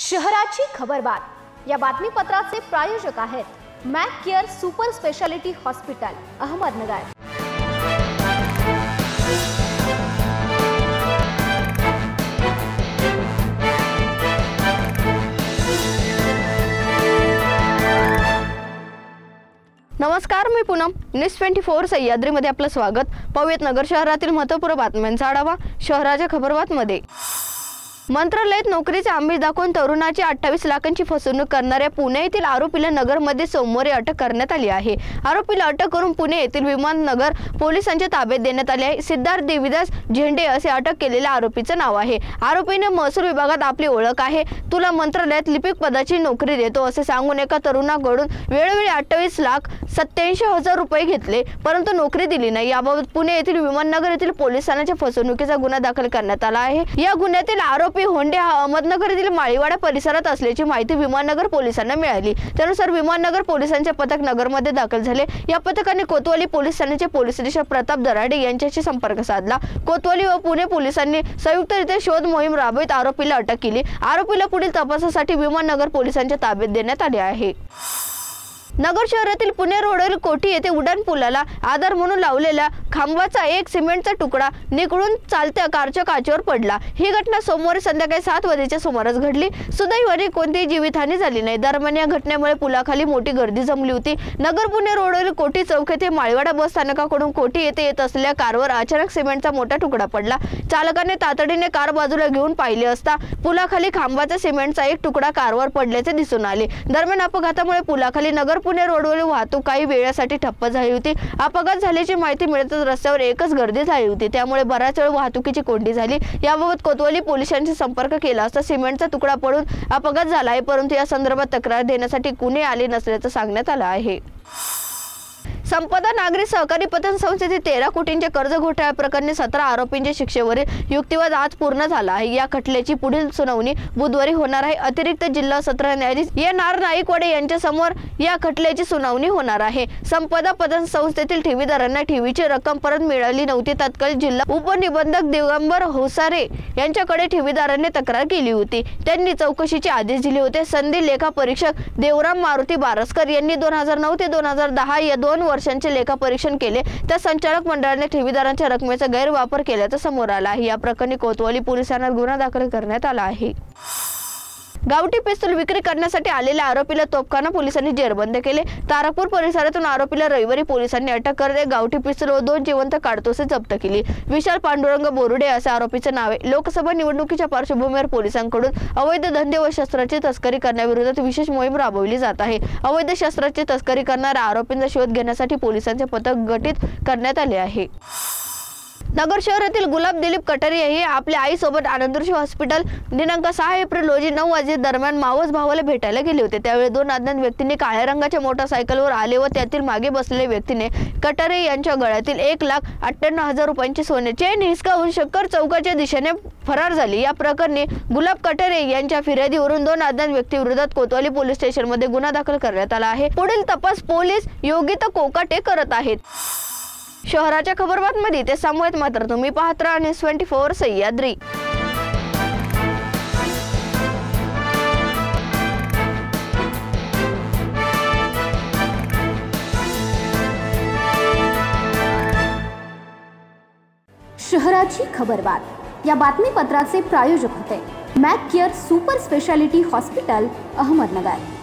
शहराची खबरबात या बातमीपत्राचे प्रायोजक आहेत Mac care super speciality hospital Ahmednagar. नमस्कार, मी पूनम न्यूज 24 सह्याद्रीमध्ये आपलं स्वागत। पाहूयात नगर शहरातील महत्त्वपूर्ण बातम्यांचा आढावा। शहराच्या खबरबातमध्ये मंत्रालयात नोकरीचे आमिष दाखवून तरुणाची 28 लाखांची फसवणूक करणाऱ्या पुणे येथील आरोपीला नगरमध्ये सोमवारी अटक करण्यात आली आहे। आरोपीला अटक करून पुणे येथील विमाननगर पोलिसांच्या ताब्यात देण्यात आले आहे। सिद्धार्थ देविदास झेंडे असे अटक केलेल्या आरोपीचे नाव आहे। आरोपीने महसूल विभागात आपली ओळख आहे, तुला मंत्रालयात लिपिक पदाची नोकरी देतो असे सांगून एका तरुणाकडून वेळोवेळी 28,87,000 रुपये घेतले, परंतु नोकरी दिली नाही। याबाबत पुणे येथील विमाननगर येथील पोलिसांच्या फसवणुकीचा गुन्हा दाखल करण्यात आला आहे। या गुन्ह्यातील आरोपी होंडे हा अहमदनगर येथील माळीवाडा परिसरात असल्याची माहिती विमाननगर पोलिसांना मिळाली। त्यानुसार विमाननगर पोलिसांचे पथक नगरमध्ये दाखल झाले। या पथकाने कोतवाली पोलीस ठाण्याचे पोलीस निरीक्षक प्रताप दराडे यांच्याशी संपर्क साधला। कोतवाली व पुणे पोलिसांनी संयुक्तरित्या शोध मोहीम राबवित आरोपीला अटक केली। आरोपीला पुढील तपासासाठी विमाननगर पोलिसांच्या ताब्यात देण्यात आले आहे। नगर शहरातील पुणे रोडवरील कोठी येथे उड्डाण पुलाला आधार म्हणून लावलेल्या खांबाचा एक सिमेंटचा तुकडा निघून चालत्या कारच्या काचेवर पडला। ही घटना सोमवारी संध्याकाळी 7 वाजेच्या सुमारास घडली। सुदैवाने कोणतीही जीवितहानी झाली नाही। दरम्यान या घटनेमुळे पुलाखाली मोठी गर्दी जमली होती। नगर पुणे रोडवरील कोठी चौक येथे माळीवाडा बस स्थानकाकडून कोठी येथे येत असलेल्या कारवर अचानक सिमेंटचा मोठा तुकडा पडला। चालकाने तातडीने कार बाजूला घेऊन पाहिले असता पुलाखाली खांबाचा सिमेंटचा एक तुकडा कारवर पडल्याचे दिसून आले। दरम्यान अपघातामुळे पुलाखाली नगर पुणे रोडवरील वाहतूक काही वेळासाठी ठप्प झाली होती। अपघात झाल्याची माहिती मिळताच रस्त्यावर एकच गर्दी झाली होती, त्यामुळे बराच वेळ वाहतुकीची कोंडी झाली। याबाबत कोतवाली पोलिसांशी संपर्क केला असता सिमेंटचा तुकडा पडून अपघात झाला आहे, परंतु या संदर्भात तक्रार देण्यासाठी कुणी आले नसल्याचं सांगण्यात आलं आहे। संपदा नागरी सहकारी पतन संस्थेचे 13 कोटींचे कर्ज घोटाळा प्रकरणी 17 आरोपींच्या शिक्षेवरील युक्तिवाद आज पूर्ण झाला आहे। या खटल्याची पुढील सुनावणी बुधवारी होणार आहे। अतिरिक्त जिल्हा सत्र न्यायाधीश एन.आर. नाईकवाडे यांच्या समोर या खटल्याची सुनावणी होणार आहे। संपदा पतन संस्थेतील ठेवीदारांना ठेवीची रक्कम परत मिळाली नव्हती। तत्कालीन जिल्हा उपनिबंधक दिगंबर होसारे यांच्याकडे ठेवीदारांनी तक्रार केली होती। त्यांनी चौकशीचे आदेश दिले होते। संधी लेखा परीक्षक देवराम मारुती बारसकर यांनी 2009 ते 2010 या 2 वर्षांचे लेखा परीक्षण केले। त्या संचालक मंडळाने ठेवीदारांच्या रकमेचा गैरवापर केल्याचं समोर आलं आहे। या प्रकरणी कोतवाली पोलिसांना गुन्हा दाखल करण्यात आला आहे। गावठी पिस्तूल विक्री करण्यासाठी आलेल्या आरोपीला तोफखाना पोलिसांनी जेरबंद केले। तारापूर परिसरातून आरोपीला रविवारी पोलिसांनी अटक करत गावठी पिस्तूल व 2 जिवंत काडतुसे जप्त केली। विशाल पांडुरंग बोरुडे असे आरोपीचे नाव आहे। लोकसभा निवडणुकीच्या पार्श्वभूमीवर पोलिसांकडून अवैध धंदे व शस्त्राची तस्करी करण्याविरोधात विशेष मोहीम राबवली जात आहे। अवैध शस्त्राची तस्करी करणाऱ्या आरोपींचा शोध घेण्यासाठी पोलिसांचे पथक गठीत करण्यात आले आहे। नगर शहरातील गुलाब दिलीप कटारे हे आपल्या आईसोबत आनंदऋषी हॉस्पिटल दिनांक 6 एप्रिल रोजी 9 वाजे दरम्यान मावस भावाला भेटायला गेले होते। त्यावेळी 2 अज्ञात व्यक्तींनी काळ्या रंगाच्या मोटरसायकलवर आले व त्यातील मागे बसलेल्या व्यक्तीने कटारे यांच्या गळ्यातील 1,58,000 रुपयांची सोन्याची चेन हिसकावून शक्कर चौकाच्या दिशेने फरार झाली। या प्रकरणी गुलाब कटारे यांच्या फिर्यादीवरून 2 अज्ञात व्यक्तींविरोधात कोतवाली पोलीस स्टेशनमध्ये गुन्हा दाखल करण्यात आला आहे। पुढील तपास पोलीस योगिता कोकाटे करत आहेत। शहराच्या खबरबातमध्ये ते सामूहिक मात्र तुम्ही पाहत राहा न्यूज 24 सह्याद्री। शहराची खबरबात या बातमीपत्राचे प्रायोजक होते Mac care super speciality hospital Ahmednagar.